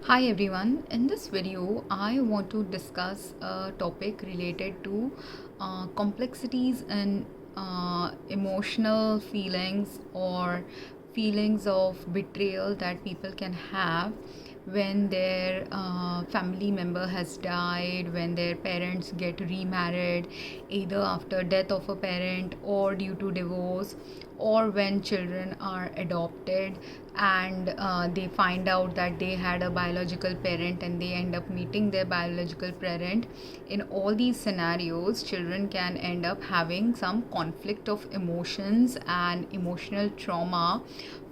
Hi everyone, in this video I want to discuss a topic related to complexities in emotional feelings or feelings of betrayal that people can have when their family member has died, when their parents get remarried, either after death of a parent or due to divorce, or when children are adopted and they find out that they had a biological parent and they end up meeting their biological parent. In all these scenarios, children can end up having some conflict of emotions and emotional trauma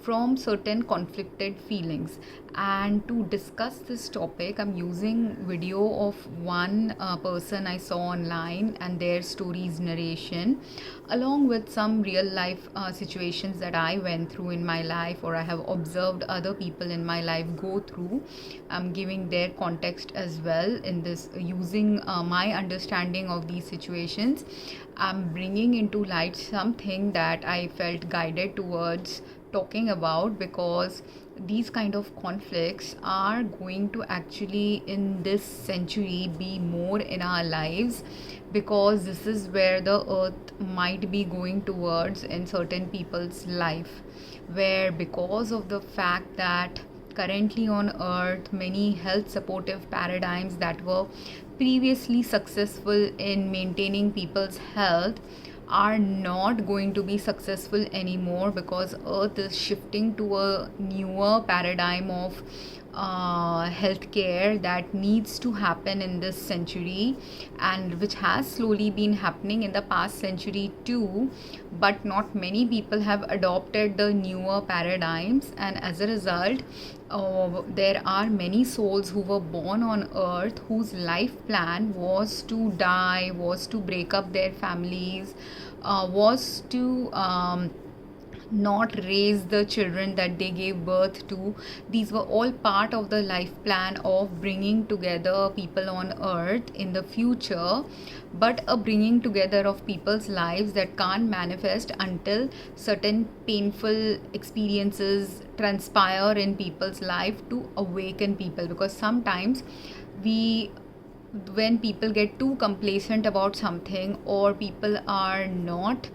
from certain conflicted feelings. And to discuss this topic, I'm using video of one person I saw online and their stories narration, along with some real life situations that I went through in my life or I have observed other people in my life go through. I'm giving their context as well in this, using my understanding of these situations. I'm bringing into light something that I felt guided towards talking about, because these kind of conflicts are going to actually in this century be more in our lives, because this is where the earth might be going towards in certain people's life, where because of the fact that currently on earth many health supportive paradigms that were previously successful in maintaining people's health are not going to be successful anymore, because earth is shifting to a newer paradigm of healthcare that needs to happen in this century, and which has slowly been happening in the past century too, but not many people have adopted the newer paradigms. And as a result, there are many souls who were born on earth whose life plan was to die, was to break up their families, was to not raise the children that they gave birth to. These were all part of the life plan of bringing together people on earth in the future, but a bringing together of people's lives that can't manifest until certain painful experiences transpire in people's life to awaken people. Because sometimes we when people get too complacent about something, or people are not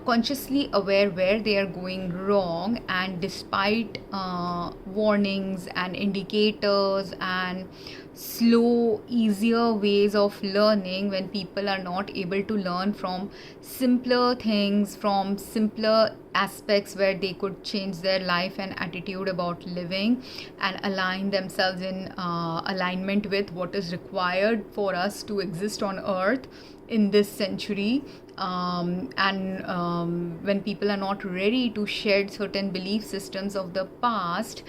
consciously aware where they are going wrong, and despite warnings and indicators and slow easier ways of learning, when people are not able to learn from simpler things, from simpler aspects where they could change their life and attitude about living and align themselves in alignment with what is required for us to exist on earth in this century, and when people are not ready to shed certain belief systems of the past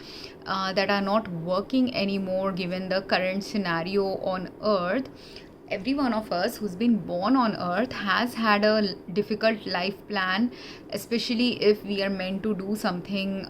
that are not working anymore given the current scenario on earth. Every one of us who's been born on earth has had a difficult life plan, especially if we are meant to do something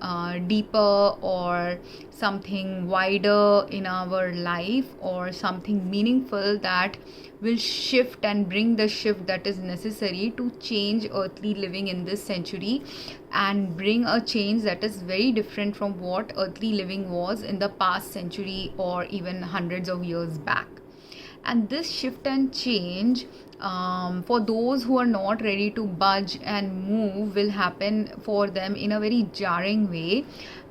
deeper or something wider in our life, or something meaningful that will shift and bring the shift that is necessary to change earthly living in this century, and bring a change that is very different from what earthly living was in the past century or even hundreds of years back. And this shift and change, for those who are not ready to budge and move, will happen for them in a very jarring way.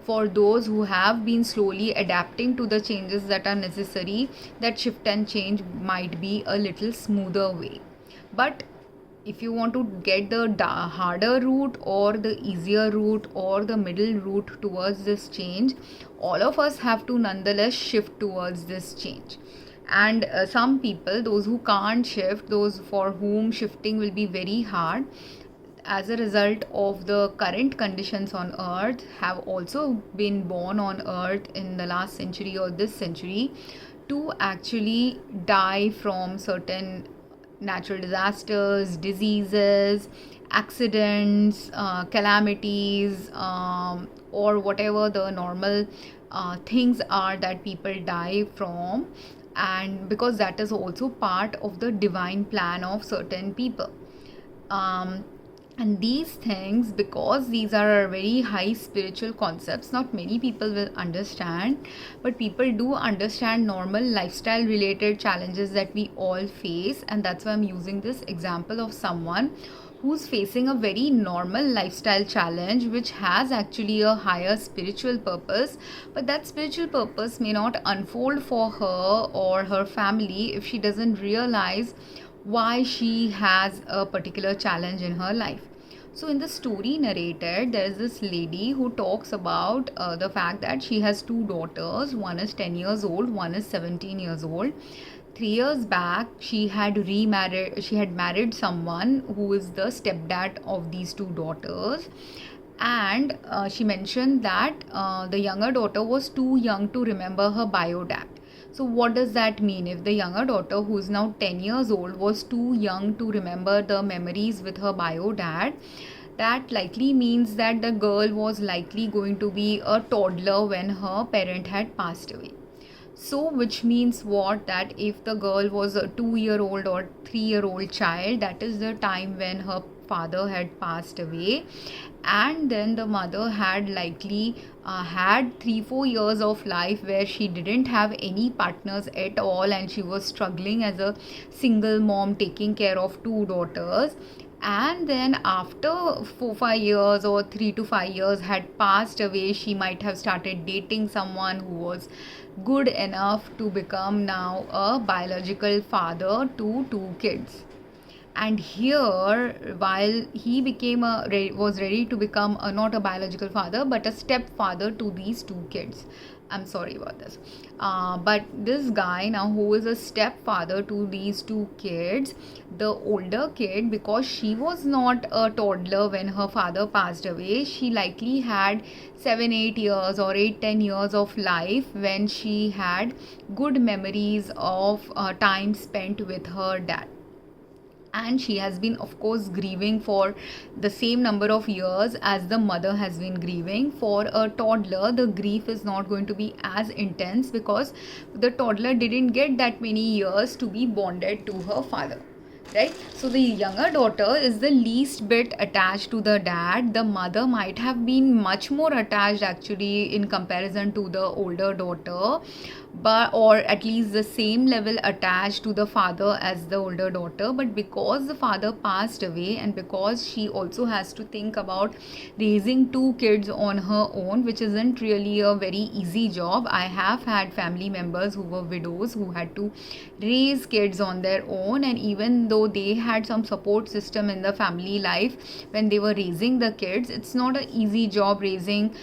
For those who have been slowly adapting to the changes that are necessary, that shift and change might be a little smoother way. But if you want to get the harder route or the easier route or the middle route towards this change, all of us have to nonetheless shift towards this change. And some people, those who can't shift, those for whom shifting will be very hard as a result of the current conditions on earth, have also been born on earth in the last century or this century to actually die from certain natural disasters, diseases, accidents, calamities, or whatever the normal things are that people die from. And because that is also part of the divine plan of certain people. um, And these things, because these are very high spiritual concepts, not many people will understand, but people do understand normal lifestyle related challenges that we all face. And that's why I'm using this example of someone who's facing a very normal lifestyle challenge which has actually a higher spiritual purpose, but that spiritual purpose may not unfold for her or her family if she doesn't realize why she has a particular challenge in her life. So, in the story narrated, there is this lady who talks about the fact that she has two daughters. One is 10 years old, one is 17 years old. 3 years back, she had remarried. She had married someone who is the stepdad of these two daughters, and she mentioned that the younger daughter was too young to remember her bio dad. So, what does that mean? If the younger daughter, who is now 10 years old, was too young to remember the memories with her bio dad, that likely means that the girl was likely going to be a toddler when her parent had passed away. So, which means what? That if the girl was a 2-year-old or 3-year-old child, that is the time when her father had passed away, and then the mother had likely had 3-4 years of life where she didn't have any partners at all, and she was struggling as a single mom taking care of two daughters. And then after 4-5 years or 3 to 5 years had passed away, she might have started dating someone who was good enough to become now a biological father to two kids. And here, while he was ready to become not a biological father but a stepfather to these two kids. I'm sorry about this. But this guy now, who is a stepfather to these two kids, the older kid, because she was not a toddler when her father passed away, she likely had 7-8 years or 8-10 years of life when she had good memories of time spent with her dad. And she has been, of course, grieving for the same number of years as the mother has been grieving. For a toddler, the grief is not going to be as intense because the toddler didn't get that many years to be bonded to her father, right? So the younger daughter is the least bit attached to the dad. The mother might have been much more attached actually in comparison to the older daughter, but or at least the same level attached to the father as the older daughter. But because the father passed away, and because she also has to think about raising two kids on her own, which isn't really a very easy job. I have had family members who were widows who had to raise kids on their own, and even though they had some support system in the family life when they were raising the kids, it's not an easy job raising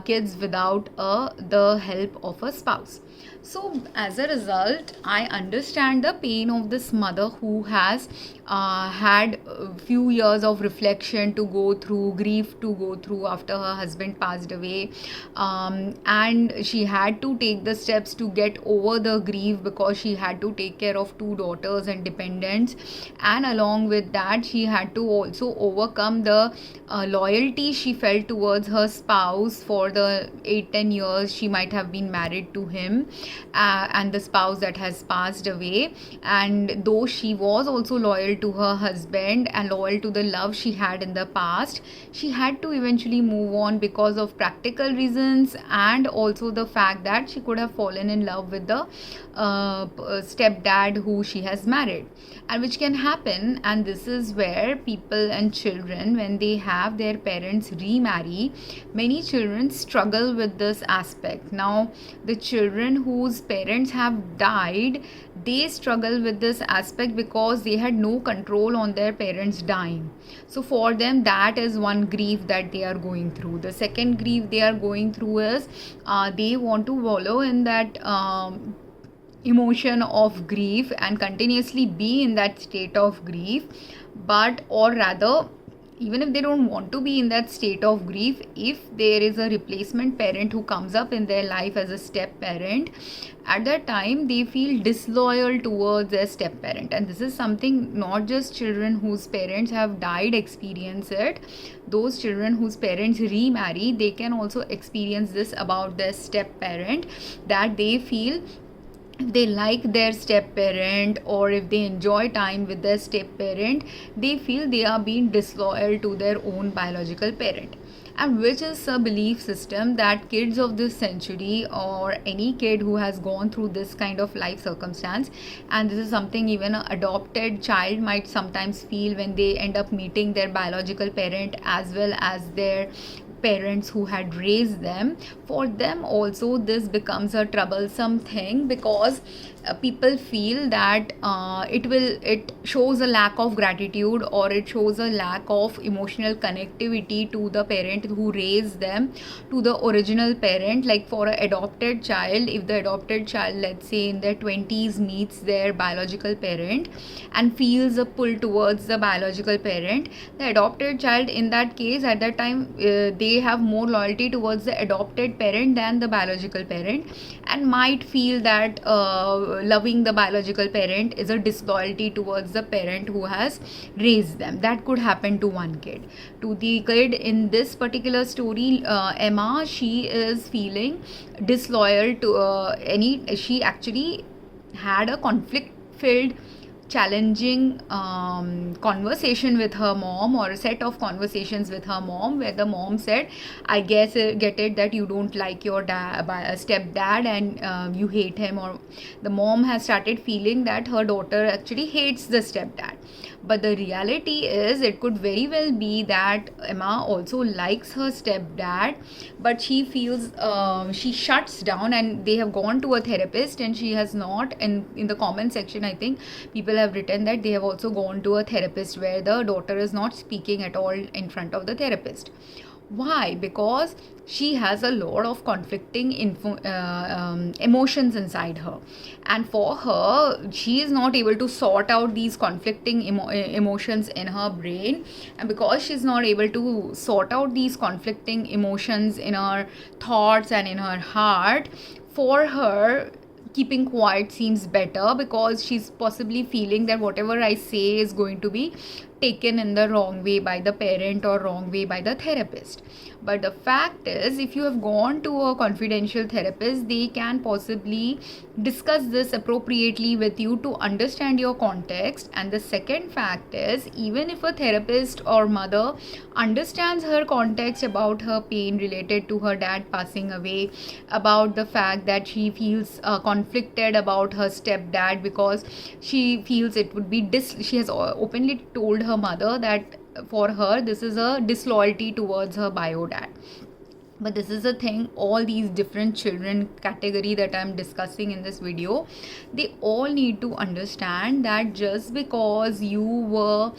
kids without the help of a spouse. So as a result, I understand the pain of this mother who has had a few years of reflection to go through, grief to go through after her husband passed away, and she had to take the steps to get over the grief because she had to take care of two daughters and dependents, and along with that she had to also overcome the loyalty she felt towards her spouse for the 8-10 years she might have been married to him, and the spouse that has passed away. And though she was also loyal to her husband and loyal to the love she had in the past, she had to eventually move on because of practical reasons, and also the fact that she could have fallen in love with the stepdad who she has married, and which can happen. And this is where people and children, when they have their parents remarry, many children struggle with this aspect. Now the children whose parents have died, they struggle with this aspect because they had no control on their parents dying. So for them, that is one grief that they are going through. The second grief they are going through is they want to wallow in that emotion of grief and continuously be in that state of grief. But or rather, even if they don't want to be in that state of grief, if there is a replacement parent who comes up in their life as a step parent, at that time they feel disloyal towards their step parent. And this is something not just children whose parents have died experience it. Those children whose parents remarry, they can also experience this about their step parent, that they feel if they like their step parent or if they enjoy time with their step parent, they feel they are being disloyal to their own biological parent. And which is a belief system that kids of this century, or any kid who has gone through this kind of life circumstance, and this is something even an adopted child might sometimes feel when they end up meeting their biological parent as well as their parents who had raised them. For them also this becomes a troublesome thing, because people feel that it shows a lack of gratitude, or it shows a lack of emotional connectivity to the parent who raised them, to the original parent. Like for an adopted child, if the adopted child, let's say in their 20s, meets their biological parent and feels a pull towards the biological parent, the adopted child in that case, at that time, they have more loyalty towards the adopted parent than the biological parent, and might feel that loving the biological parent is a disloyalty towards the parent who has raised them. That could happen to one kid. To the kid in this particular story, Emma, she is feeling disloyal to she actually had a conflict filled, challenging conversation with her mom, or a set of conversations with her mom, where the mom said, I guess get it that you don't like your stepdad, and you hate him. Or the mom has started feeling that her daughter actually hates the stepdad. But the reality is, it could very well be that Emma also likes her stepdad, but she feels she shuts down, and they have gone to a therapist, and she has not. And in the comment section, I think people have written that they have also gone to a therapist, where the daughter is not speaking at all in front of the therapist. Why? Because she has a lot of conflicting emotions inside her, and for her, she is not able to sort out these conflicting emotions in her brain. And because she's not able to sort out these conflicting emotions in her thoughts and in her heart, for her, keeping quiet seems better, because she's possibly feeling that whatever I say is going to be taken in the wrong way by the parent or wrong way by the therapist. But the fact is, if you have gone to a confidential therapist, they can possibly discuss this appropriately with you to understand your context. And the second fact is, even if a therapist or mother understands her context about her pain related to her dad passing away, about the fact that she feels conflicted about her stepdad, because she feels it would be she has openly told her mother that for her this is a disloyalty towards her bio dad. But this is the thing, all these different children category that I'm discussing in this video, they all need to understand that just because you were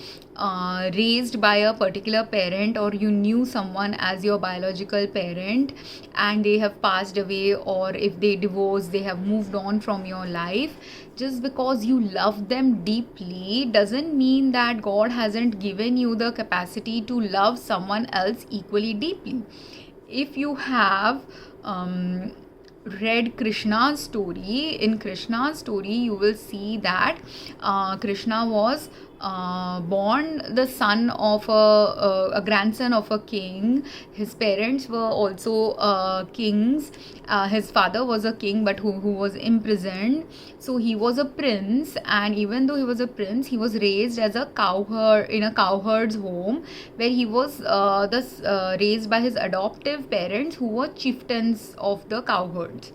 raised by a particular parent, or you knew someone as your biological parent and they have passed away, or if they divorced, they have moved on from your life, just because you love them deeply doesn't mean that God hasn't given you the capacity to love someone else equally deeply. If you have read Krishna's story, in Krishna's story you will see that Krishna was born the son of a grandson of a king. His parents were also kings. His father was a king, but who was imprisoned. So he was a prince, and even though he was a prince, he was raised as a cowherd in a cowherd's home, where he was raised by his adoptive parents, who were chieftains of the cowherds.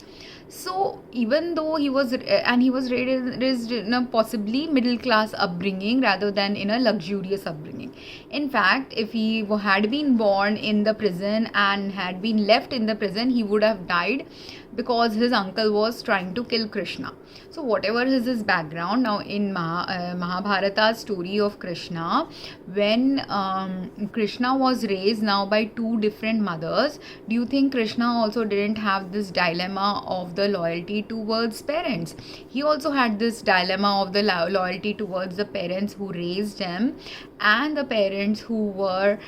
So even though he was raised in a possibly middle class upbringing rather than in a luxurious upbringing. In fact, if he had been born in the prison and had been left in the prison, he would have died, because his uncle was trying to kill Krishna. So whatever is his background, now in Mahabharata's story of Krishna, when Krishna was raised now by two different mothers, do you think Krishna also didn't have this dilemma of the loyalty towards parents? He also had this dilemma of the loyalty towards the parents who raised him, and the parents who were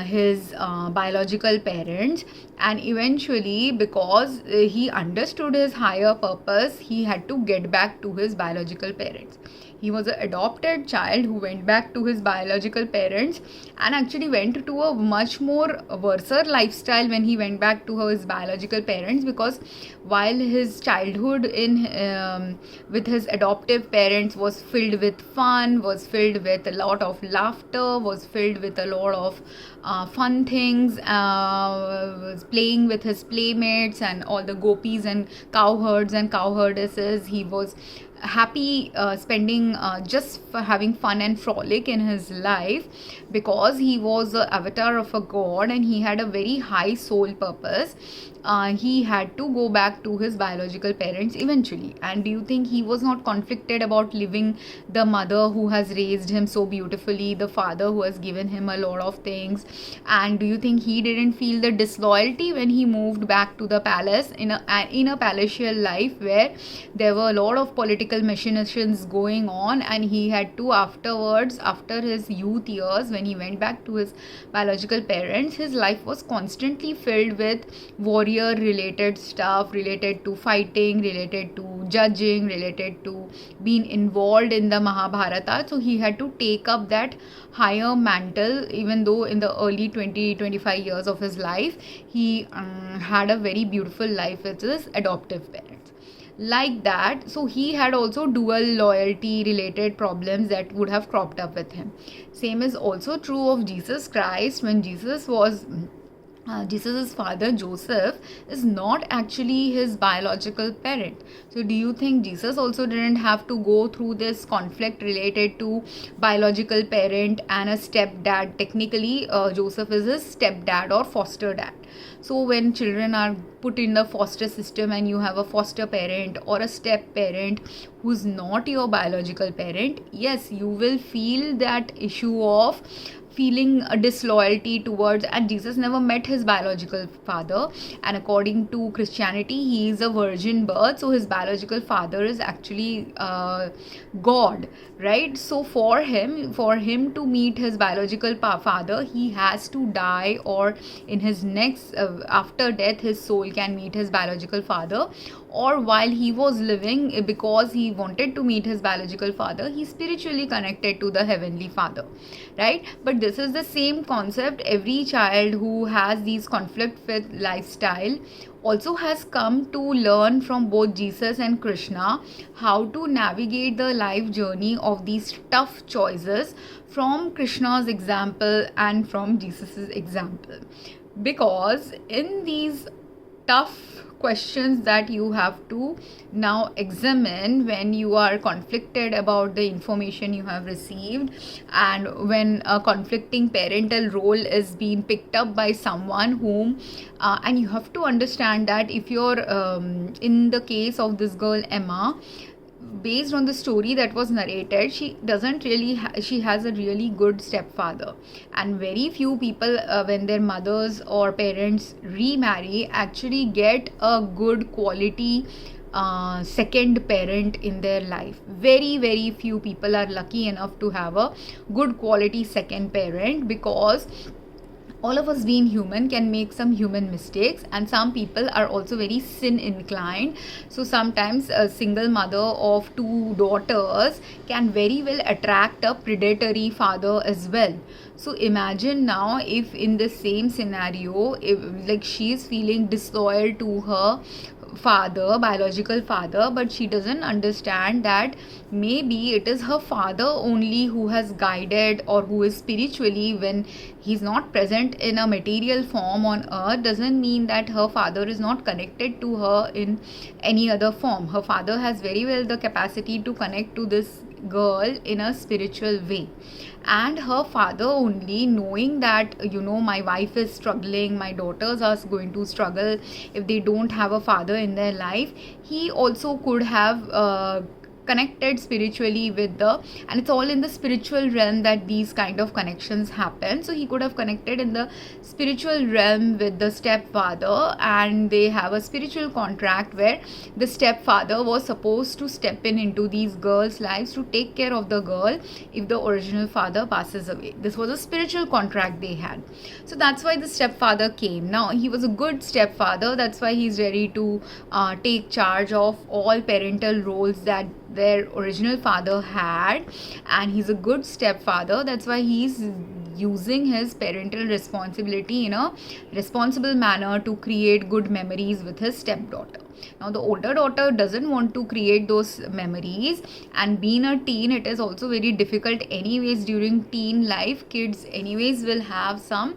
his biological parents. And eventually, because he understood his higher purpose, he had to get back to his biological parents. He was an adopted child who went back to his biological parents and actually went to a much more worse lifestyle when he went back to his biological parents, because while his childhood in with his adoptive parents was filled with fun, was filled with a lot of laughter, was filled with a lot of fun things, was playing with his playmates and all the gopis and cowherds and cowherdesses. He was happy spending just for having fun and frolic in his life, because he was the avatar of a god and he had a very high soul purpose. He had to go back to his biological parents eventually. And do you think he was not conflicted about leaving the mother who has raised him so beautifully, the father who has given him a lot of things? And do you think he didn't feel the disloyalty when he moved back to the palace in a palatial life where there were a lot of political machinations going on, and he had to afterwards, after his youth years, when he went back to his biological parents, his life was constantly filled with warrior related stuff, related to fighting, related to judging, related to being involved in the Mahabharata. So he had to take up that higher mantle, even though in the early 20-25 years of his life he had a very beautiful life with his adoptive parents like that. So he had also dual loyalty related problems that would have cropped up with him. Same is also true of Jesus Christ. When Jesus's father Joseph is not actually his biological parent. So do you think Jesus also didn't have to go through this conflict related to biological parent and a stepdad? Technically, Joseph is his stepdad or foster dad. So when children are put in the foster system and you have a foster parent or a step parent who's not your biological parent, yes, you will feel that issue of feeling a disloyalty towards. And Jesus never met his biological father, and according to Christianity he is a virgin birth, so his biological father is actually God, right? So for him to meet his biological father, he has to die, or in his next after death his soul can meet his biological father, or while he was living, because he wanted to meet his biological father, he spiritually connected to the heavenly father, right? But this is the same concept. Every child who has these conflict with lifestyle also has come to learn from both Jesus and Krishna how to navigate the life journey of these tough choices from Krishna's example and from Jesus's example. Because in these tough questions that you have to now examine when you are conflicted about the information you have received, and when a conflicting parental role is being picked up by someone whom and you have to understand that if you're in the case of this girl Emma, based on the story that was narrated, she doesn't really she has a really good stepfather, and very few people when their mothers or parents remarry actually get a good quality second parent in their life. Very few people are lucky enough to have a good quality second parent, because all of us being human can make some human mistakes, and some people are also very sin inclined. So sometimes a single mother of two daughters can very well attract a predatory father as well. So imagine now if in the same scenario, if like she is feeling disloyal to her biological father, but she doesn't understand that maybe it is her father only who has guided, or who is spiritually, when he's not present in a material form on earth, doesn't mean that her father is not connected to her in any other form. Her father has very well the capacity to connect to this girl in a spiritual way, and her father only, knowing that my wife is struggling, my daughters are going to struggle if they don't have a father in their life, he also could have connected spiritually with and it's all in the spiritual realm that these kind of connections happen. So he could have connected in the spiritual realm with the stepfather, and they have a spiritual contract where the stepfather was supposed to step into these girls' lives to take care of the girl if the original father passes away. This was a spiritual contract they had. So that's why the stepfather came. Now he was a good stepfather, that's why he's ready to take charge of all parental roles that their original father had, and he's a good stepfather. That's why he's using his parental responsibility in a responsible manner to create good memories with his stepdaughter. Now the older daughter doesn't want to create those memories, and being a teen, it is also very difficult anyways. During teen life, kids anyways will have some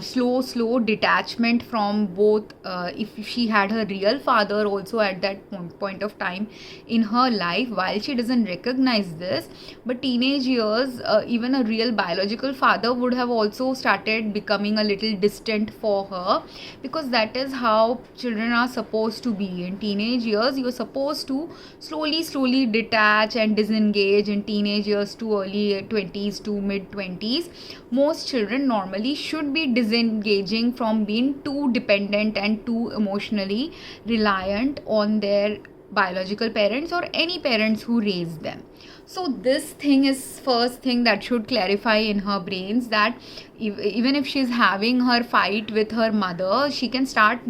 slow detachment from both. If she had her real father also at that point of time in her life, while she doesn't recognize this, but teenage years, even a real biological father would have also started becoming a little distant for her, because that is how children are supposed to be. In teenage years, you're supposed to slowly detach and disengage. In teenage years to early 20s to mid 20s, most children normally should be disengaging from being too dependent and too emotionally reliant on their biological parents or any parents who raise them. So this thing is first thing that should clarify in her brains, that even if she's having her fight with her mother, she can start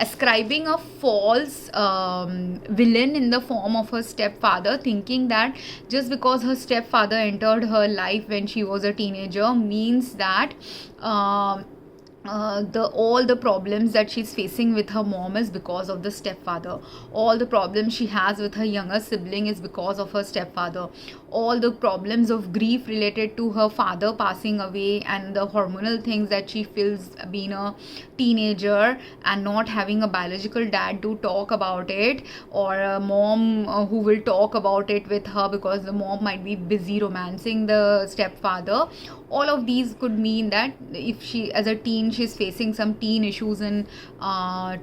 ascribing a false villain in the form of her stepfather, thinking that just because her stepfather entered her life when she was a teenager means that all the problems that she's facing with her mom is because of the stepfather. All the problems she has with her younger sibling is because of her stepfather. All the problems of grief related to her father passing away and the hormonal things that she feels being a teenager and not having a biological dad to talk about it, or a mom who will talk about it with her because the mom might be busy romancing the stepfather. All of these could mean that if she, as a teen, she's facing some teen issues and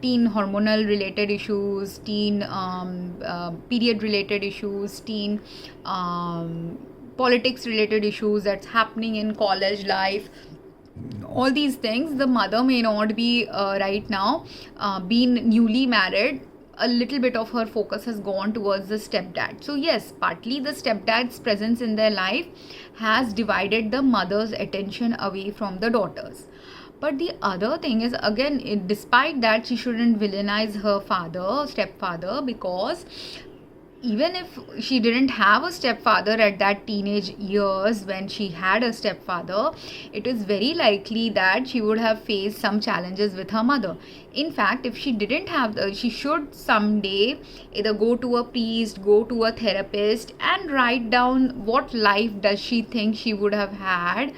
teen hormonal related issues, teen period related issues, teen politics related issues that's happening in college life. All these things, the mother may not be right now being newly married, a little bit of her focus has gone towards the stepdad. So yes, partly the stepdad's presence in their life has divided the mother's attention away from the daughters. But the other thing is, again, despite that, she shouldn't villainize her stepfather, because even if she didn't have a stepfather at that teenage years when she had a stepfather, it is very likely that she would have faced some challenges with her mother. In fact, if she didn't have she should someday either go to a priest, go to a therapist, and write down what life does she think she would have had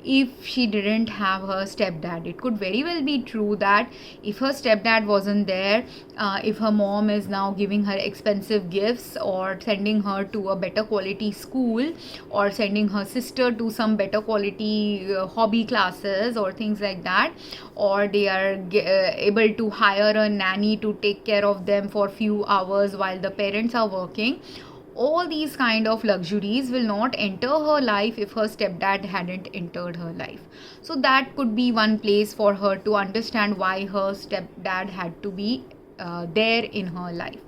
if she didn't have her stepdad. It could very well be true that if her stepdad wasn't there, if her mom is now giving her expensive gifts or sending her to a better quality school or sending her sister to some better quality hobby classes or things like that, or they are able to hire a nanny to take care of them for few hours while the parents are working, all these kind of luxuries will not enter her life if her stepdad hadn't entered her life. So that could be one place for her to understand why her stepdad had to be there in her life.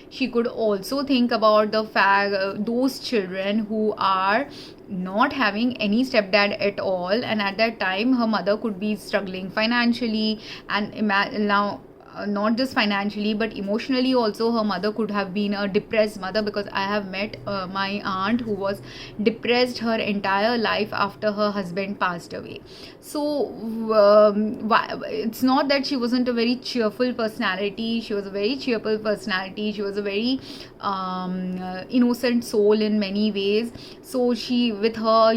She could also think about the fact those children who are not having any stepdad at all, and at that time her mother could be struggling financially, and now not just financially but emotionally also her mother could have been a depressed mother, because I have met my aunt who was depressed her entire life after her husband passed away. So it's not that she wasn't a very cheerful personality. She was a very cheerful personality. She was a very innocent soul in many ways. So she, with her,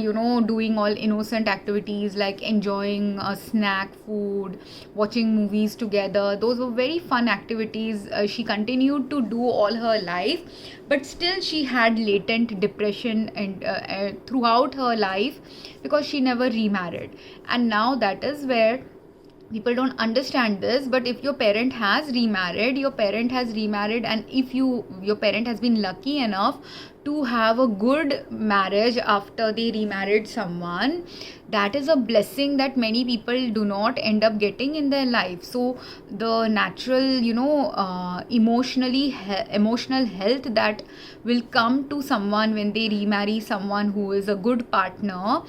doing all innocent activities like enjoying snack food, watching movies together, those were very fun activities she continued to do all her life. But still she had latent depression and throughout her life, because she never remarried. And now that is where people don't understand this, but if your parent has remarried, and if your parent has been lucky enough to have a good marriage after they remarried someone, that is a blessing that many people do not end up getting in their life. So the natural emotional health that will come to someone when they remarry someone who is a good partner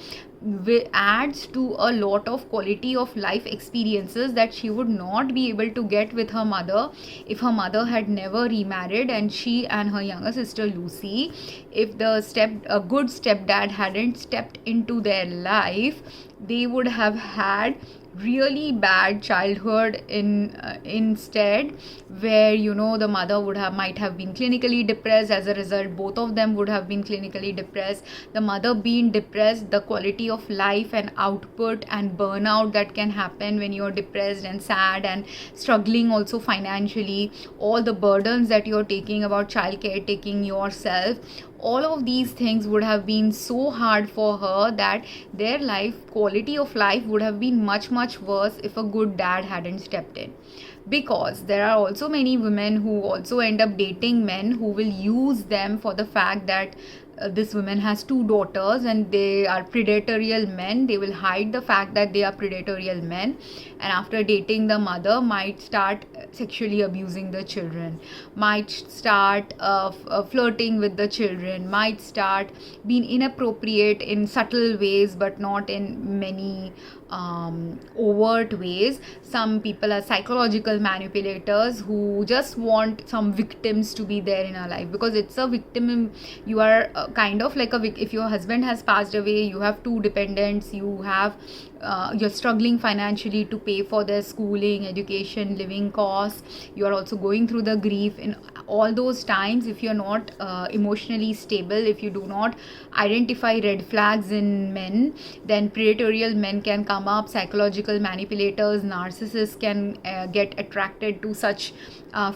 adds to a lot of quality of life experiences that she would not be able to get with her mother if her mother had never remarried, and she and her younger sister Lucy, if a good stepdad hadn't stepped into their life, they would have had really bad childhood instead, where the mother might have been clinically depressed. As a result, both of them would have been clinically depressed. The mother being depressed, the quality of life and output and burnout that can happen when you're depressed and sad and struggling also financially, all the burdens that you're taking about childcare, taking yourself, all of these things would have been so hard for her that their quality of life would have been much worse if a good dad hadn't stepped in. Because there are also many women who also end up dating men who will use them for the fact that this woman has 2 daughters and they are predatorial men. They will hide the fact that they are predatorial men, and after dating the mother might start sexually abusing the children, might start flirting with the children, might start being inappropriate in subtle ways but not in many overt ways. Some people are psychological manipulators who just want some victims to be there in our life, because it's a victim. You are kind of like if your husband has passed away, you have 2 dependents, you're struggling financially to pay for their schooling, education, living costs. You are also going through the grief. In all those times, if you're not emotionally stable, if you do not identify red flags in men, then predatorial men can come up. Psychological manipulators, narcissists can get attracted to such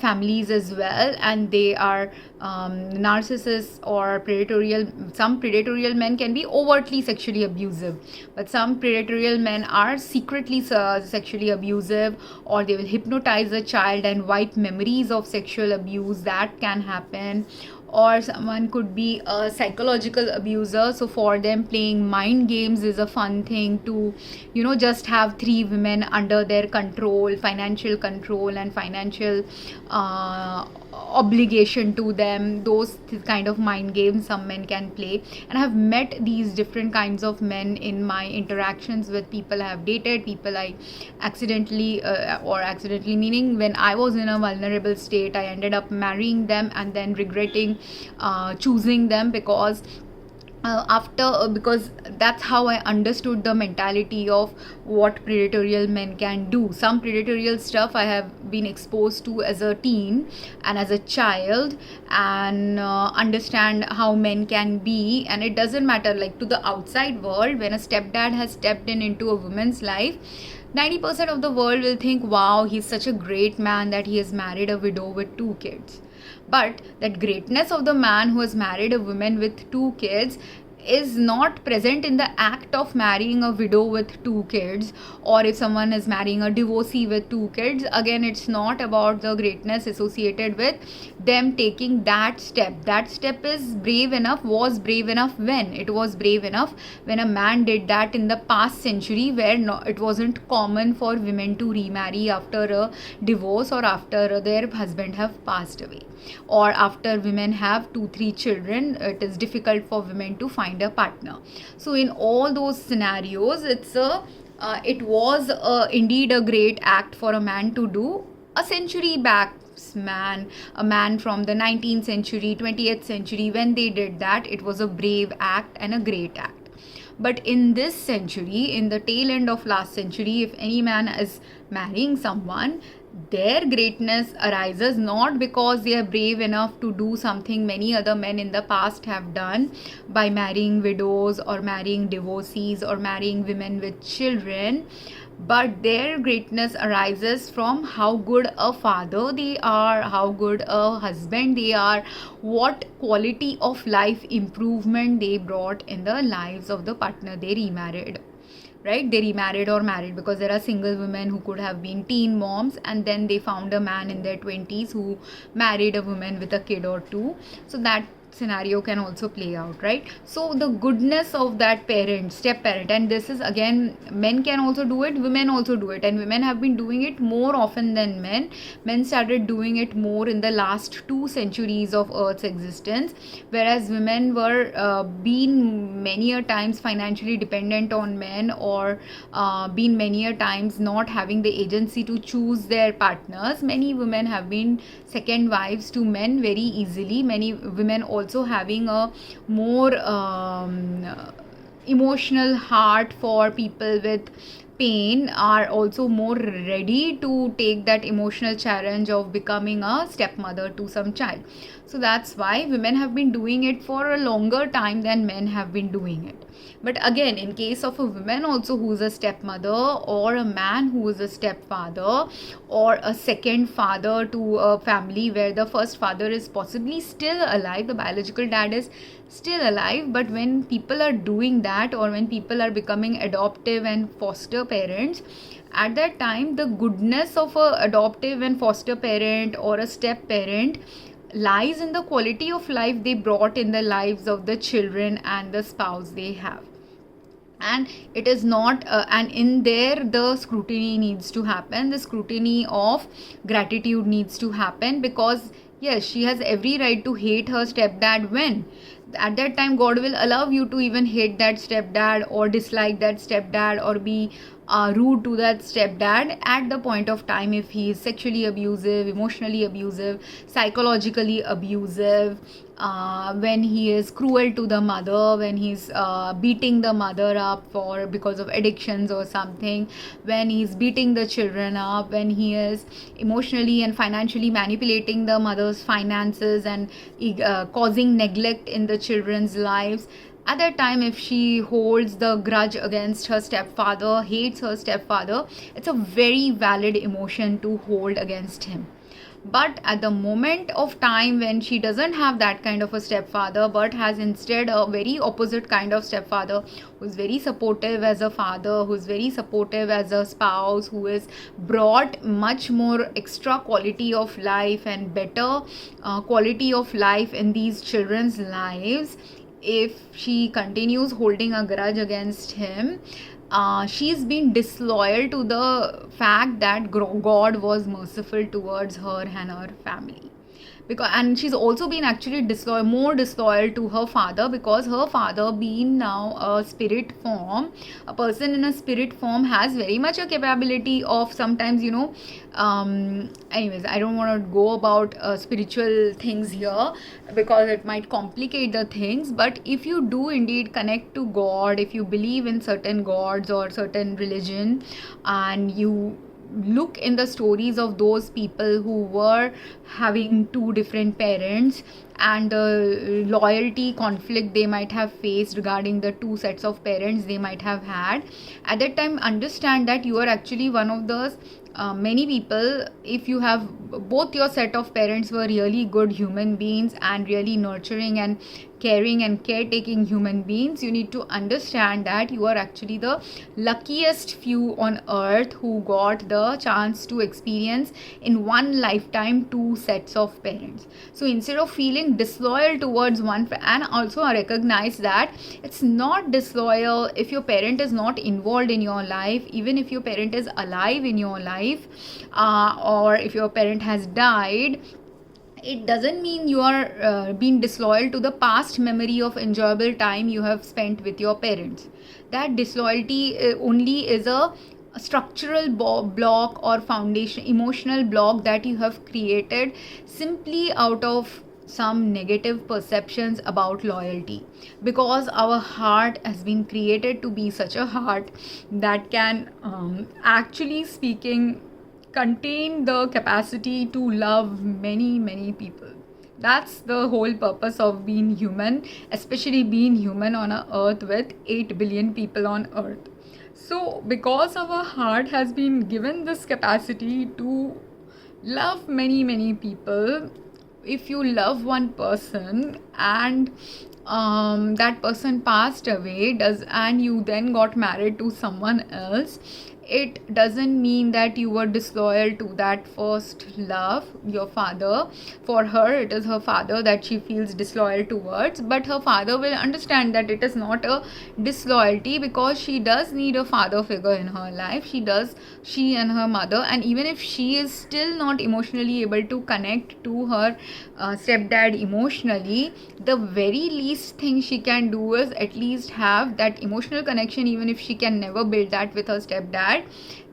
families as well, and they are narcissists or some predatorial men can be overtly sexually abusive, but some predatorial men are secretly sexually abusive, or they will hypnotize a child and wipe memories of sexual abuse. That can happen. Or someone could be a psychological abuser, so for them playing mind games is a fun thing to just have 3 women under their control, financial control and financial obligation to them. Those kind of mind games some men can play, and I have met these different kinds of men in my interactions with people I have dated, people I accidentally meaning when I was in a vulnerable state, I ended up marrying them and then regretting choosing them, because that's how I understood the mentality of what predatorial men can do. Some predatorial stuff I have been exposed to as a teen and as a child, and understand how men can be. And it doesn't matter, like, to the outside world, when a stepdad has stepped into a woman's life, 90% of the world will think, wow, he's such a great man that he has married a widow with 2 kids. But that greatness of the man who has married a woman with 2 kids is not present in the act of marrying a widow with 2 kids, or if someone is marrying a divorcee with 2 kids. Again, it's not about the greatness associated with them taking that step. That step was brave enough when it was brave enough when a man did that in the past century, where it wasn't common for women to remarry after a divorce, or after their husband have passed away, or after women have 2-3 children. It is difficult for women to find a partner. So in all those scenarios, it was indeed a great act for a man to do. A century back, a man from the 19th century, 20th century, when they did that, it was a brave act and a great act. But in this century, in the tail end of last century, if any man is marrying someone, their greatness arises not because they are brave enough to do something many other men in the past have done by marrying widows or marrying divorcees or marrying women with children, but their greatness arises from how good a father they are, how good a husband they are, what quality of life improvement they brought in the lives of the partner they remarried. Right? They remarried or married, because there are single women who could have been teen moms and then they found a man in their 20s who married a woman with a kid or 2. So that scenario can also play out, right? So the goodness of that parent, step parent, and this is again, men can also do it, women also do it, and women have been doing it more often than men. Men started doing it more in the last 2 centuries of earth's existence, whereas women were been many a times financially dependent on men, or been many a times not having the agency to choose their partners. Many women have been second wives to men very easily. Many women also having a more emotional heart for people with pain are also more ready to take that emotional challenge of becoming a stepmother to some child. So that's why women have been doing it for a longer time than men have been doing it. But again, in case of a woman also who is a stepmother, or a man who is a stepfather, or a second father to a family where the first father is possibly still alive, the biological dad is still alive, but when people are doing that, or when people are becoming adoptive and foster parents, at that time the goodness of a adoptive and foster parent or a step parent lies in the quality of life they brought in the lives of the children and the spouse they have. And it is not and in there the scrutiny needs to happen, the scrutiny of gratitude needs to happen, because yes, she has every right to hate her stepdad. When at that time God will allow you to even hate that stepdad, or dislike that stepdad, or be rude to that stepdad at the point of time if he is sexually abusive, emotionally abusive, psychologically abusive, when he is cruel to the mother, when he's beating the mother up for because of addictions or something, when he's beating the children up, when he is emotionally and financially manipulating the mother's finances and causing neglect in the children's lives. At that time, if she holds the grudge against her stepfather, hates her stepfather, it's a very valid emotion to hold against him. But at the moment of time when she doesn't have that kind of a stepfather, but has instead a very opposite kind of stepfather, who's very supportive as a father, who's very supportive as a spouse, who is brought much more extra quality of life and better quality of life in these children's lives, if she continues holding a grudge against him, she's been disloyal to the fact that God was merciful towards her and her family. And she's also been actually more disloyal to her father, because her father, being now a spirit form, a person in a spirit form, has very much a capability of sometimes, anyways, I don't want to go about spiritual things here because it might complicate the things. But if you do indeed connect to God, if you believe in certain gods or certain religion, and you look in the stories of those people who were having 2 different parents, and the loyalty conflict they might have faced regarding the 2 sets of parents they might have had, at that time understand that you are actually one of those many people. If you have both your set of parents were really good human beings and really nurturing and caring and caretaking human beings, you need to understand that you are actually the luckiest few on earth who got the chance to experience in one lifetime 2 sets of parents. So instead of feeling disloyal towards one, and also recognize that it's not disloyal if your parent is not involved in your life, even if your parent is alive in your life, or if your parent has died, it doesn't mean you are being disloyal to the past memory of enjoyable time you have spent with your parents. That disloyalty only is a structural block or foundation, emotional block that you have created simply out of some negative perceptions about loyalty, because our heart has been created to be such a heart that can actually speaking contain the capacity to love many people. That's the whole purpose of being human, especially being human on a earth with 8 billion people on earth. So because our heart has been given this capacity to love many people, if you love one person and that person passed away and you then got married to someone else, it doesn't mean that you were disloyal to that first love, your father. For her, it is her father that she feels disloyal towards, but her father will understand that it is not a disloyalty, because she does need a father figure in her life. She and her mother, and even if she is still not emotionally able to connect to her stepdad emotionally, the very least thing she can do is at least have that emotional connection. Even if she can never build that with her stepdad,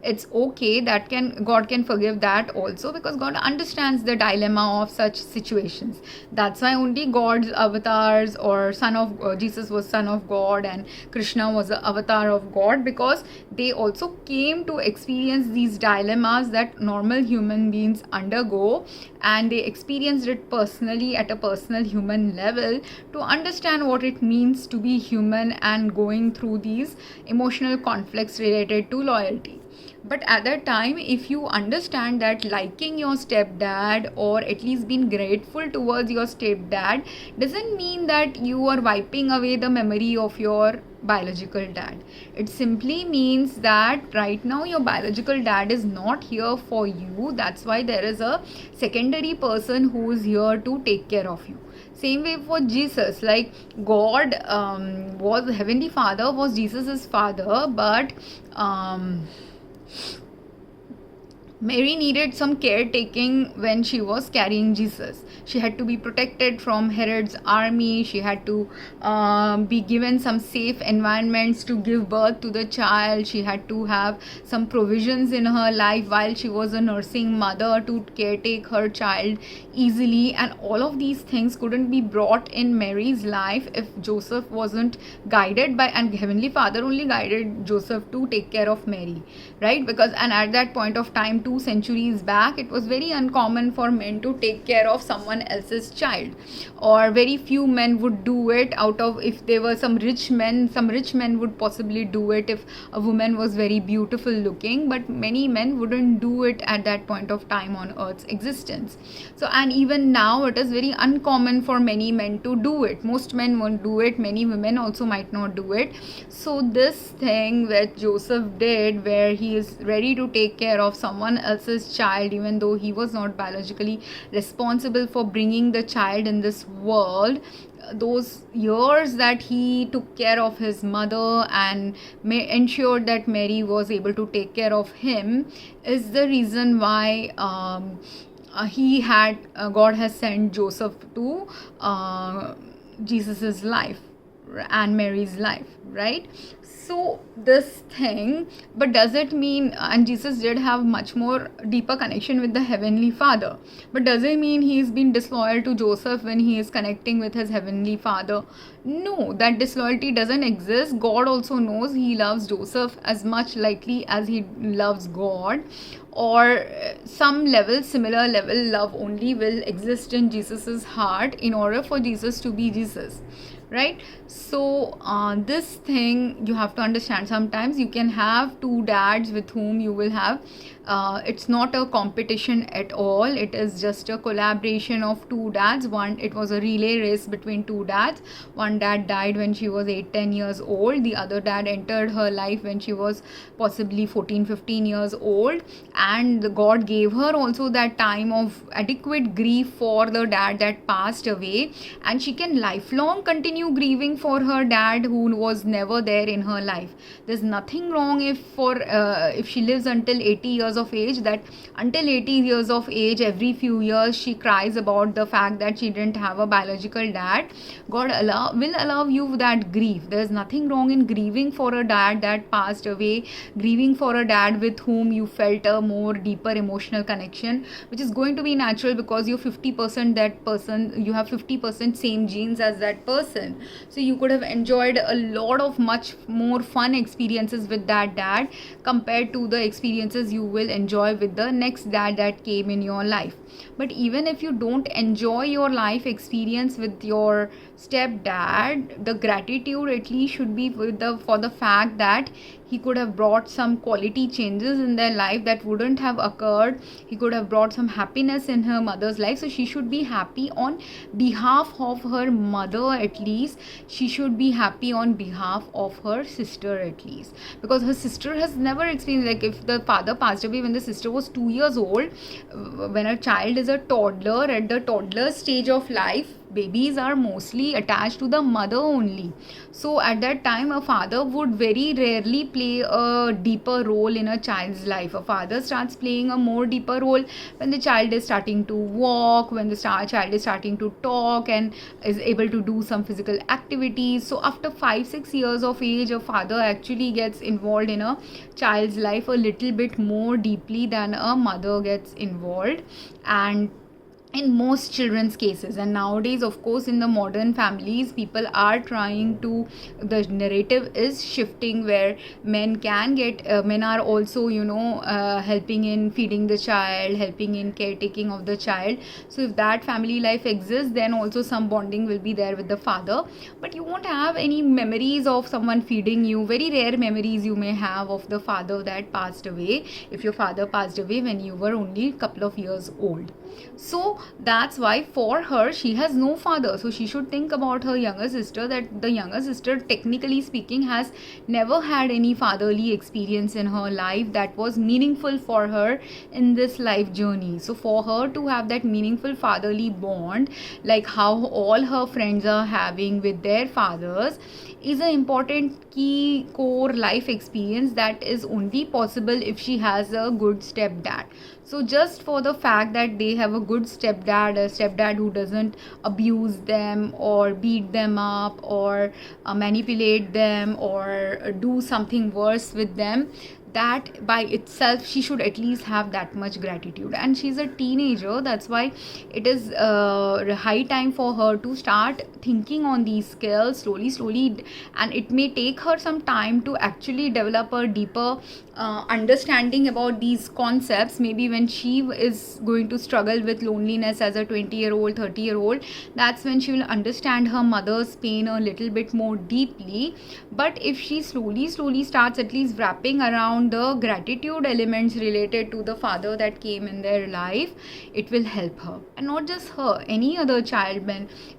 it's okay. That can God can forgive that also, because God understands the dilemma of such situations. That's why only God's avatars, or son of Jesus was son of God and Krishna was the avatar of God, because they also came to experience these dilemmas that normal human beings undergo, and they experienced it personally at a personal human level, to understand what it means to be human and going through these emotional conflicts related to loyalty. But at that time, if you understand that liking your stepdad, or at least being grateful towards your stepdad, doesn't mean that you are wiping away the memory of your biological dad. It simply means that right now your biological dad is not here for you. That's why there is a secondary person who is here to take care of you. Same way for Jesus, like God was Heavenly Father, was Jesus's father, but Mary needed some caretaking when she was carrying Jesus. She had to be protected from Herod's army. She had to be given some safe environments to give birth to the child. She had to have some provisions in her life while she was a nursing mother to caretake her child easily. And all of these things couldn't be brought in Mary's life if Joseph wasn't guided by, and Heavenly Father only guided Joseph to take care of Mary, right? Because, and at that point of time, 2 centuries back, it was very uncommon for men to take care of someone else's child, or very few men would do it. Out of, if there were some rich men would possibly do it if a woman was very beautiful looking, but many men wouldn't do it at that point of time on earth's existence. So, and even now it is very uncommon for many men to do it. Most men won't do it, many women also might not do it. So this thing that Joseph did, where he is ready to take care of someone else's child, even though he was not biologically responsible for bringing the child in this world, those years that he took care of his mother and ensured that Mary was able to take care of him, is the reason why God has sent Joseph to Jesus's life and Mary's life, right? So this thing, but does it mean, and Jesus did have much more deeper connection with the Heavenly Father, but does it mean he's been disloyal to Joseph when he is connecting with his Heavenly Father? No, that disloyalty doesn't exist. God also knows he loves Joseph as much likely as he loves God, or some level, similar level love only will exist in Jesus's heart in order for Jesus to be Jesus, right? So this thing you have to understand. Sometimes you can have two dads with whom you will have it's not a competition at all. It is just a collaboration of two dads. It was a relay race between two dads. One dad died when she was 8-10 years old. The other dad entered her life when she was possibly 14-15 years old, and God gave her also that time of adequate grief for the dad that passed away, and she can lifelong continue grieving for her dad who was never there in her life. There's nothing wrong if she lives until 80 years of age, that until 80 years of age, every few years she cries about the fact that she didn't have a biological dad. God will allow you that grief. There's nothing wrong in grieving for a dad that passed away, grieving for a dad with whom you felt a more deeper emotional connection, which is going to be natural because you're 50% that person, you have 50% same genes as that person. So you could have enjoyed a lot of much more fun experiences with that dad compared to the experiences you will enjoy with the next dad that came in your life. But even if you don't enjoy your life experience with your stepdad, the gratitude at least should be for the fact that he could have brought some quality changes in their life that wouldn't have occurred. He could have brought some happiness in her mother's life, so she should be happy on behalf of her mother. At least she should be happy on behalf of her sister, at least, because her sister has never experienced, like, if the father passed away when the sister was 2 years old, when a child is a toddler, at the toddler stage of life, babies are mostly attached to the mother only. So at that time, a father would very rarely play a deeper role in a child's life. A father starts playing a more deeper role when the child is starting to walk, when the child is starting to talk and is able to do some physical activities. So after 5-6 years of age, a father actually gets involved in a child's life a little bit more deeply than a mother gets involved. And in most children's cases, and nowadays, of course, in the modern families, people are trying to, the narrative is shifting where men are also, helping in feeding the child, helping in caretaking of the child. So if that family life exists, then also some bonding will be there with the father, but you won't have any memories of someone feeding you. Very rare memories you may have of the father that passed away, if your father passed away when you were only a couple of years old. So that's why for her, she has no father, so she should think about her younger sister, that the younger sister, technically speaking, has never had any fatherly experience in her life that was meaningful for her in this life journey. So for her to have that meaningful fatherly bond, like how all her friends are having with their fathers, is an important key core life experience that is only possible if she has a good stepdad. So just for the fact that they have a good stepdad, a stepdad who doesn't abuse them or beat them up or manipulate them or do something worse with them, that by itself, she should at least have that much gratitude. And she's a teenager, that's why it is high time for her to start thinking on these skills slowly, and it may take her some time to actually develop a deeper understanding about these concepts. Maybe when she is going to struggle with loneliness as a 20-year-old, 30-year-old, that's when she will understand her mother's pain a little bit more deeply. But if she slowly starts at least wrapping around the gratitude elements related to the father that came in their life, it will help her. And not just her, any other child.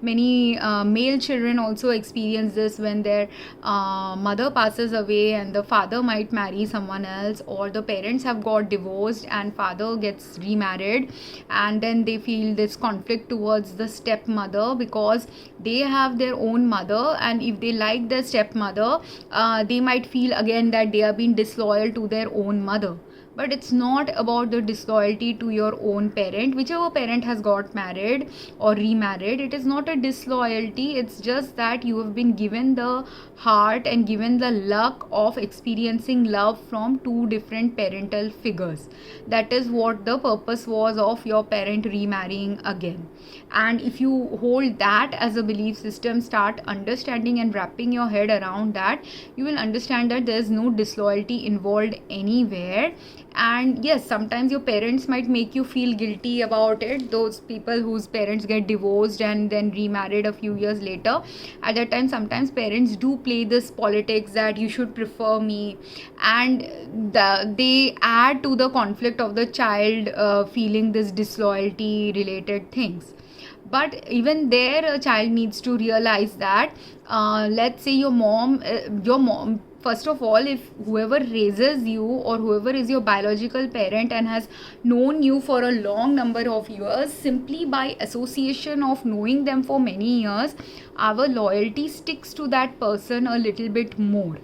Many male children also experience this when their mother passes away and the father might marry someone else, or the parents have got divorced and father gets remarried, and then they feel this conflict towards the stepmother because they have their own mother, and if they like their stepmother, they might feel again that they are being disloyal to their own mother. But it's not about the disloyalty to your own parent, whichever parent has got married or remarried. It is not a disloyalty, it's just that you have been given the heart and given the luck of experiencing love from two different parental figures. That is what the purpose was of your parent remarrying again. And if you hold that as a belief system, start understanding and wrapping your head around that, you will understand that there is no disloyalty involved anywhere. And yes, sometimes your parents might make you feel guilty about it. Those people whose parents get divorced and then remarried a few years later, at that time sometimes parents do play this politics that you should prefer me, and they add to the conflict of the child feeling this disloyalty related things. But even there, a child needs to realize that let's say your mom, first of all, if whoever raises you or whoever is your biological parent and has known you for a long number of years, simply by association of knowing them for many years, our loyalty sticks to that person a little bit more.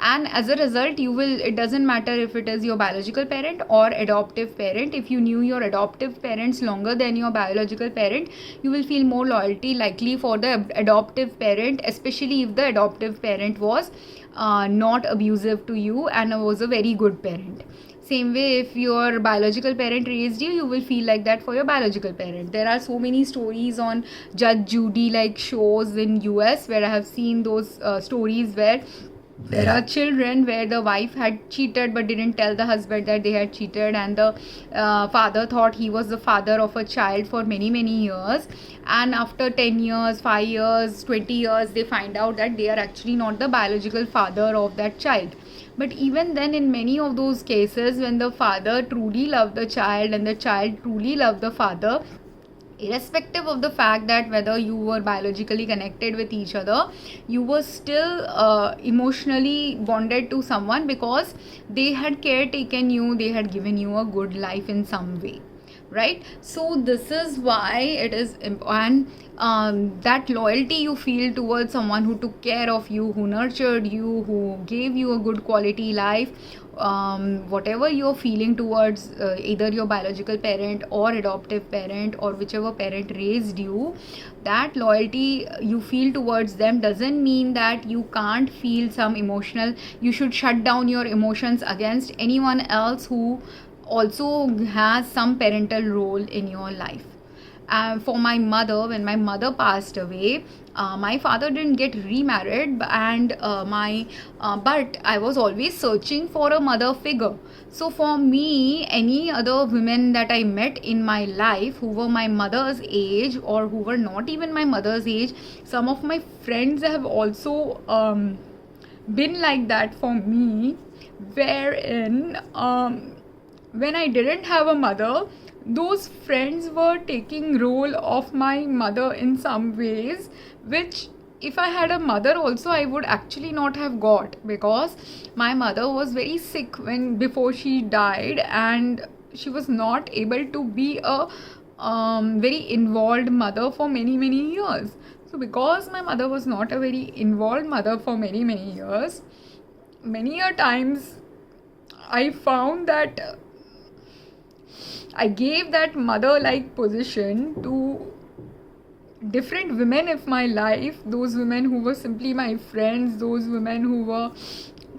And as a result, it doesn't matter if it is your biological parent or adoptive parent. If you knew your adoptive parents longer than your biological parent, you will feel more loyalty likely for the adoptive parent, especially if the adoptive parent was not abusive to you and was a very good parent. Same way, if your biological parent raised you, you will feel like that for your biological parent. There are so many stories on Judge Judy like shows in US where I have seen those stories where There are children where the wife had cheated but didn't tell the husband that they had cheated, and the father thought he was the father of a child for many many years, and after 10 years, 5 years, 20 years, they find out that they are actually not the biological father of that child. But even then, in many of those cases, when the father truly loved the child and the child truly loved the father, irrespective of the fact that whether you were biologically connected with each other, you were still emotionally bonded to someone, because they had caretaken you, they had given you a good life in some way, right? So this is why it is important, that loyalty you feel towards someone who took care of you, who nurtured you, who gave you a good quality life, whatever you're feeling towards either your biological parent or adoptive parent or whichever parent raised you, that loyalty you feel towards them doesn't mean that you can't feel some emotional, you should shut down your emotions against anyone else who also has some parental role in your life. For my mother, when my mother passed away, my father didn't get remarried, and but I was always searching for a mother figure. So for me, any other women that I met in my life who were my mother's age or who were not even my mother's age, some of my friends have also been like that for me, wherein when I didn't have a mother, those friends were taking role of my mother in some ways, which if I had a mother also, I would actually not have got, because my mother was very sick before she died, and she was not able to be a very involved mother for many many years. So because my mother was not a very involved mother for many many years, many a times I found that I gave that mother-like position to different women of my life, those women who were simply my friends, those women who were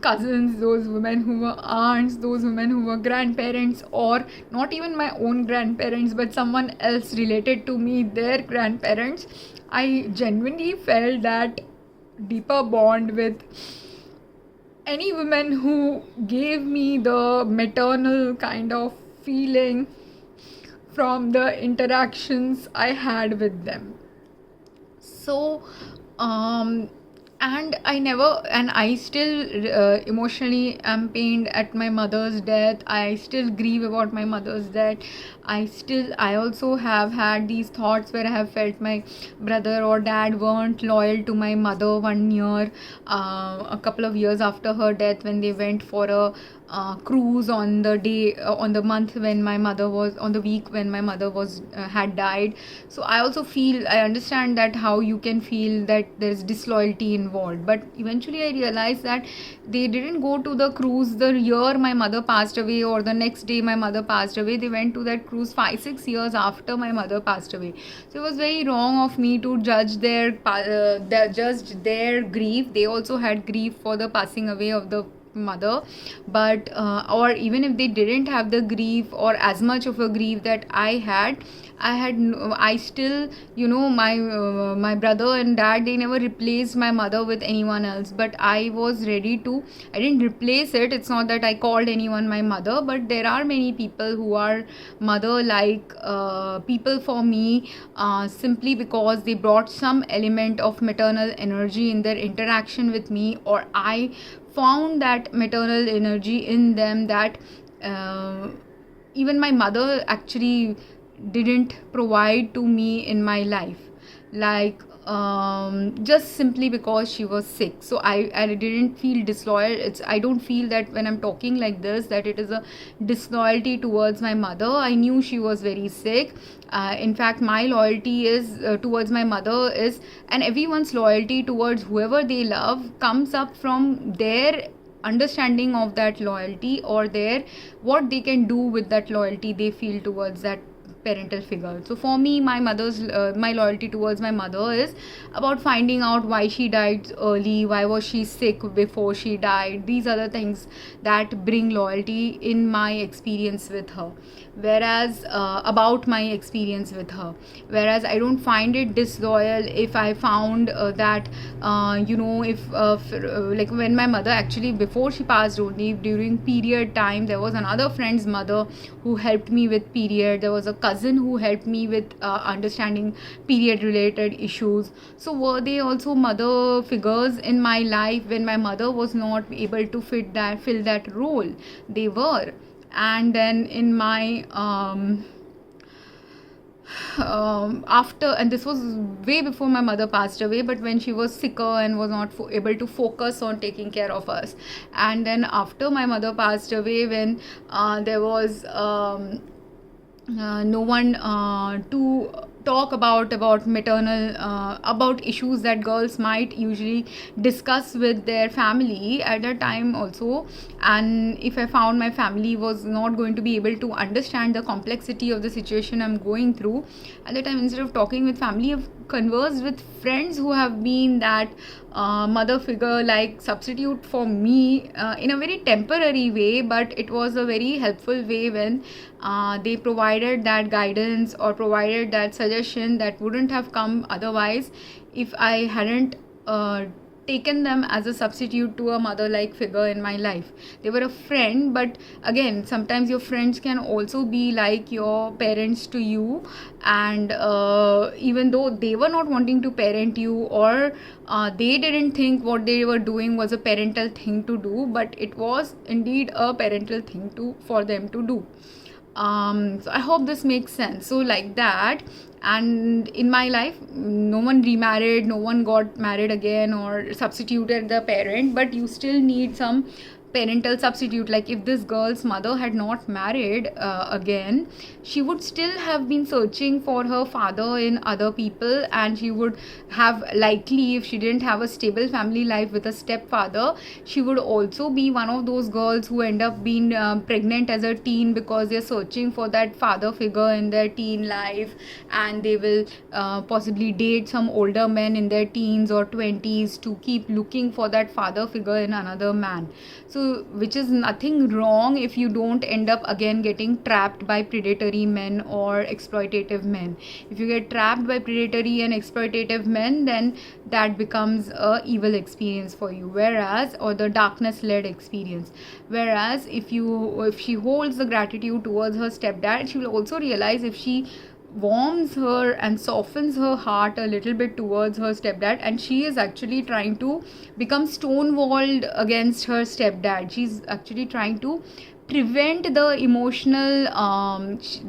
cousins, those women who were aunts, those women who were grandparents, or not even my own grandparents, but someone else related to me, their grandparents. I genuinely felt that deeper bond with any woman who gave me the maternal kind of feeling from the interactions I had with them. So and I still emotionally am pained at my mother's death. I still grieve about my mother's death. I also have had these thoughts where I have felt my brother or dad weren't loyal to my mother 1 year, a couple of years after her death, when they went for a cruise on the day on the month when my mother was on the week when my mother was had died. So I understand that how you can feel that there's disloyalty involved, but eventually I realized that they didn't go to the cruise the year my mother passed away or the next day my mother passed away. They went to that cruise 5-6 years after my mother passed away. So it was very wrong of me to judge their grief. They also had grief for the passing away of the mother, but or even if they didn't have the grief or as much of a grief that I still, my brother and dad, they never replaced my mother with anyone else, but I didn't replace it. It's not that I called anyone my mother, but there are many people who are mother like people for me, simply because they brought some element of maternal energy in their interaction with me, or I found that maternal energy in them that even my mother actually didn't provide to me in my life, like just simply because she was sick. So I didn't feel disloyal. I don't feel that when I'm talking like this that it is a disloyalty towards my mother. I knew she was very sick. In fact, my loyalty is towards my mother is, and everyone's loyalty towards whoever they love comes up from their understanding of that loyalty, or their what they can do with that loyalty they feel towards that parental figure. So for me, my loyalty towards my mother is about finding out why she died early, why was she sick before she died. These are the things that bring loyalty in my experience with her. Whereas about my experience with her, whereas I don't find it disloyal if I found that if like when my mother, actually before she passed only, during period time, there was another friend's mother who helped me with period. There was a cousin who helped me with understanding period related issues. So were they also mother figures in my life when my mother was not able to fill that role? They were. And then in my after, and this was way before my mother passed away, but when she was sicker and was not able to focus on taking care of us. And then after my mother passed away, when there was no one to talk about maternal about issues that girls might usually discuss with their family at that time also. And if I found my family was not going to be able to understand the complexity of the situation I'm going through at the time, instead of talking with family, I've conversed with friends who have been that mother figure, like substitute for me in a very temporary way, but it was a very helpful way when they provided that guidance or provided that suggestion that wouldn't have come otherwise if I hadn't taken them as a substitute to a mother-like figure in my life. They were a friend, but again, sometimes your friends can also be like your parents to you, and even though they were not wanting to parent you, or they didn't think what they were doing was a parental thing to do, but it was indeed a parental thing for them to do. So I hope this makes sense. So like that. And in my life, no one remarried, no one got married again or substituted the parent, but you still need some parental substitute. Like if this girl's mother had not married again, she would still have been searching for her father in other people, and she would have likely, if she didn't have a stable family life with a stepfather, she would also be one of those girls who end up being pregnant as a teen, because they're searching for that father figure in their teen life, and they will possibly date some older men in their teens or 20s to keep looking for that father figure in another man. So which is nothing wrong if you don't end up again getting trapped by predatory men or exploitative men. If you get trapped by predatory and exploitative men, then that becomes a evil experience for you, whereas, or the darkness led experience. Whereas if she holds the gratitude towards her stepdad, she will also realize, if she warms her and softens her heart a little bit towards her stepdad, and she is actually trying to become stonewalled against her stepdad. She's actually trying to prevent the emotional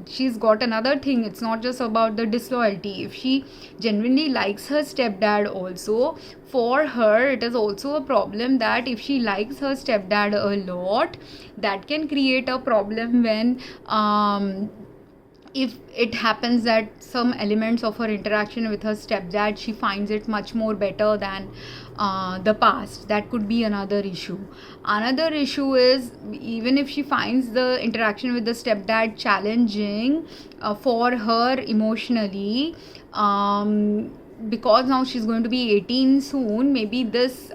she's got another thing. It's not just about the disloyalty. If she genuinely likes her stepdad also, for her it is also a problem that if she likes her stepdad a lot, that can create a problem when if it happens that some elements of her interaction with her stepdad, she finds it much more better than the past. That could be another issue. Another issue is, even if she finds the interaction with the stepdad challenging for her emotionally, because now she's going to be 18 soon, maybe this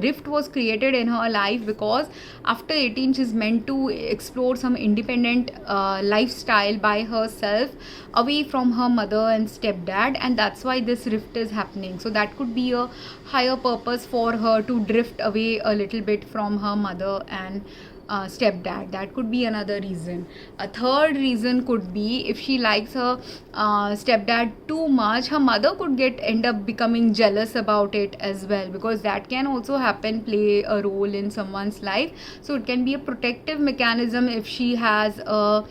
rift was created in her life because after 18 she's meant to explore some independent lifestyle by herself, away from her mother and stepdad, and that's why this rift is happening. So that could be a higher purpose for her to drift away a little bit from her mother and stepdad. That could be another reason. A third reason could be, if she likes her stepdad too much, her mother could end up becoming jealous about it as well, because that can also happen, play a role in someone's life. So it can be a protective mechanism if she has a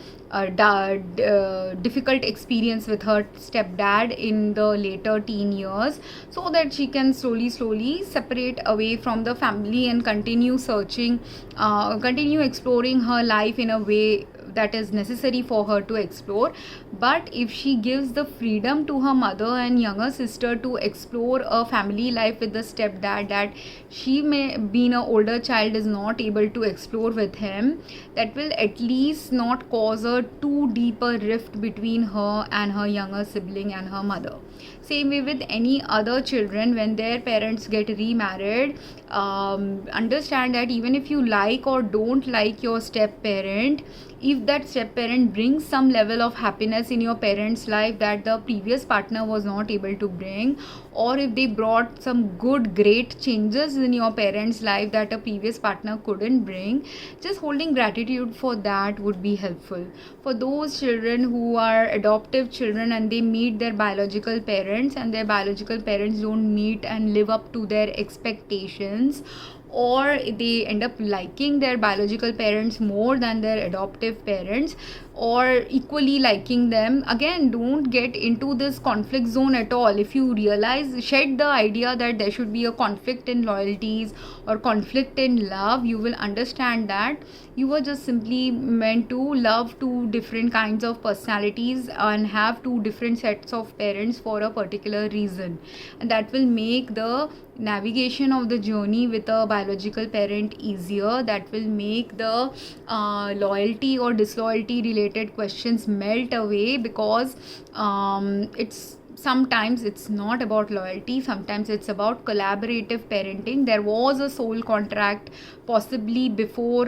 difficult experience with her stepdad in the later teen years, so that she can slowly separate away from the family and continue exploring her life in a way that is necessary for her to explore. But if she gives the freedom to her mother and younger sister to explore a family life with the stepdad that she may, being an older child, is not able to explore with him, that will at least not cause a too deeper rift between her and her younger sibling and her mother. Same way with any other children, when their parents get remarried, understand that even if you like or don't like your step parent, if that step parent brings some level of happiness in your parents' life that the previous partner was not able to bring, or if they brought some good great changes in your parents' life that a previous partner couldn't bring, just holding gratitude for that would be helpful. For those children who are adoptive children and they meet their biological parents and their biological parents don't meet and live up to their expectations, or they end up liking their biological parents more than their adoptive parents, or equally liking them, again, don't get into this conflict zone at all. If you realize, shed the idea that there should be a conflict in loyalties or conflict in love, you will understand that you were just simply meant to love two different kinds of personalities and have two different sets of parents for a particular reason, and that will make the navigation of the journey with a biological parent easier. That will make the loyalty or disloyalty related questions melt away, because it's sometimes it's not about loyalty, sometimes it's about collaborative parenting. There was a soul contract possibly before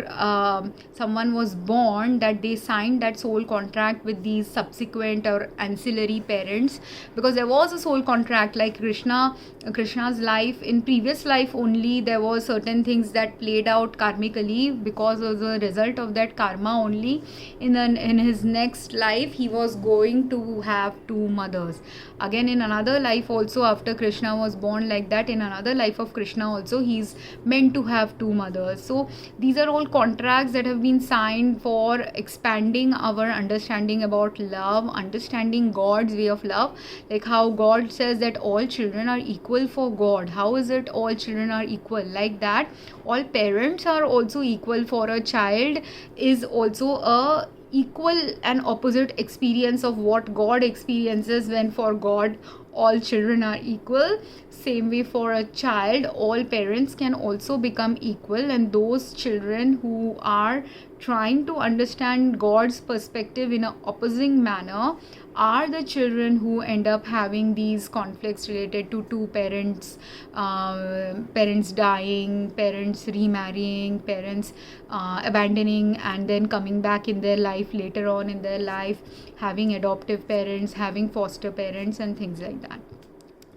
someone was born, that they signed that soul contract with these subsequent or ancillary parents, because there was a soul contract. Like Krishna's life, in previous life only, there were certain things that played out karmically. Because of the result of that karma only, in his next life he was going to have two mothers. Again, in another life also, after Krishna was born, like that, in another life of Krishna also, he's meant to have two mothers. So these are all contracts that have been signed for expanding our understanding about love, understanding God's way of love. Like how God says that all children are equal for God. How is it all children are equal? Like that, all parents are also equal for a child, is also a equal and opposite experience of what God experiences, when for God all children are equal. Same way, for a child, all parents can also become equal, and those children who are trying to understand God's perspective in an opposing manner are the children who end up having these conflicts related to two parents, parents dying, parents remarrying, parents abandoning and then coming back in their life later on in their life, having adoptive parents, having foster parents, and things like that.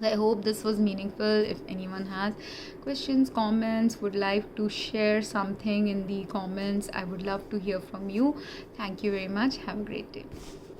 I hope this was meaningful. If anyone has questions, comments, would like to share something in the comments, I would love to hear from you. Thank you very much. Have a great day.